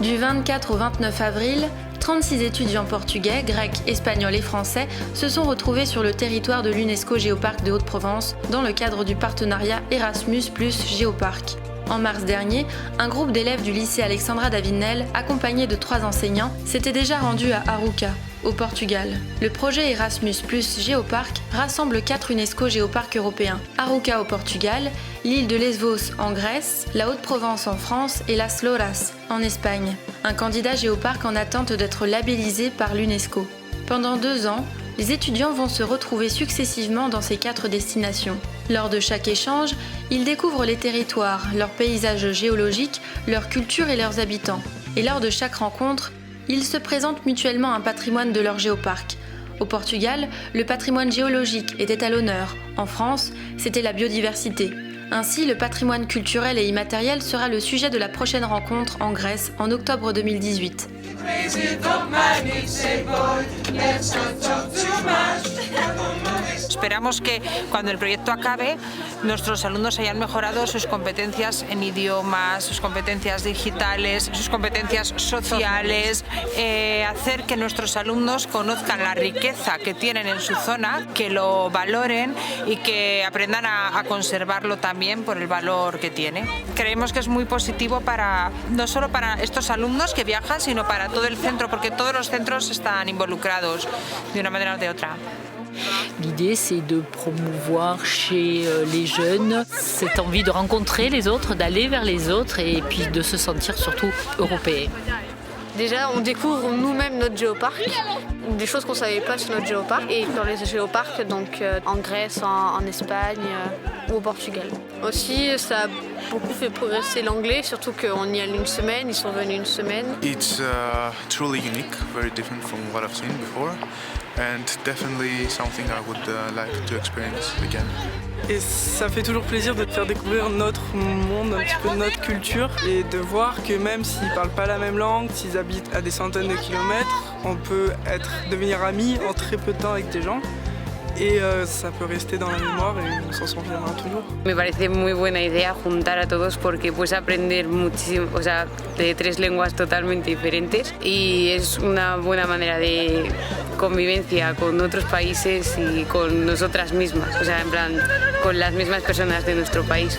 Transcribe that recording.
Du 24 au 29 avril, 36 étudiants portugais, grecs, espagnols et français se sont retrouvés sur le territoire de l'UNESCO Géoparc de Haute-Provence dans le cadre du partenariat Erasmus + Géoparc. En mars dernier, un groupe d'élèves du lycée Alexandra Davinel, accompagné de 3 enseignants, s'était déjà rendu à Arouca, au Portugal. Le projet Erasmus + Géoparc rassemble 4 UNESCO Géoparcs européens. Arouca au Portugal, l'île de Lesvos en Grèce, la Haute-Provence en France et Las Loras en Espagne. Un candidat géoparc en attente d'être labellisé par l'UNESCO. Pendant 2 ans, les étudiants vont se retrouver successivement dans ces 4 destinations. Lors de chaque échange, ils découvrent les territoires, leurs paysages géologiques, leur culture et leurs habitants. Et lors de chaque rencontre, ils se présentent mutuellement un patrimoine de leur géoparc. Au Portugal, le patrimoine géologique était à l'honneur. En France, c'était la biodiversité. Ainsi, le patrimoine culturel et immatériel sera le sujet de la prochaine rencontre en Grèce en octobre 2018. Esperamos que cuando el proyecto acabe, nuestros alumnos hayan mejorado sus competencias en idiomas, sus competencias digitales, sus competencias sociales, hacer que nuestros alumnos conozcan la riqueza que tienen en su zona, que lo valoren y que aprendan a conservarlo también por el valor que tiene. Creemos que es muy positivo no solo para estos alumnos que viajan, sino para todo el centro, porque todos los centros están involucrados de una manera o de otra. L'idée, c'est de promouvoir chez les jeunes cette envie de rencontrer les autres, d'aller vers les autres et puis de se sentir surtout européen. Déjà, on découvre nous-mêmes notre géoparc, des choses qu'on ne savait pas sur notre géoparc, et dans les géoparcs, donc en Grèce, en Espagne ou au Portugal. Aussi, ça a beaucoup fait progresser l'anglais, surtout qu'on y allait une semaine, ils sont venus une semaine. It's truly unique, very different from what I've seen before, and definitely something I would like to experience again. Et ça fait toujours plaisir de faire découvrir notre monde, un petit peu notre culture et de voir que même s'ils ne parlent pas la même langue, s'ils habitent à des centaines de kilomètres, on peut devenir amis en très peu de temps avec des gens et ça peut rester dans la mémoire et on s'en souviendra toujours. Me parece muy buena idea juntar a todos porque puedes aprender muchísimo, o sea, de 3 lenguas totalmente diferentes y es una buena manera de convivencia con otros países y con nosotras mismas, o sea, en plan, con las mismas personas de nuestro país.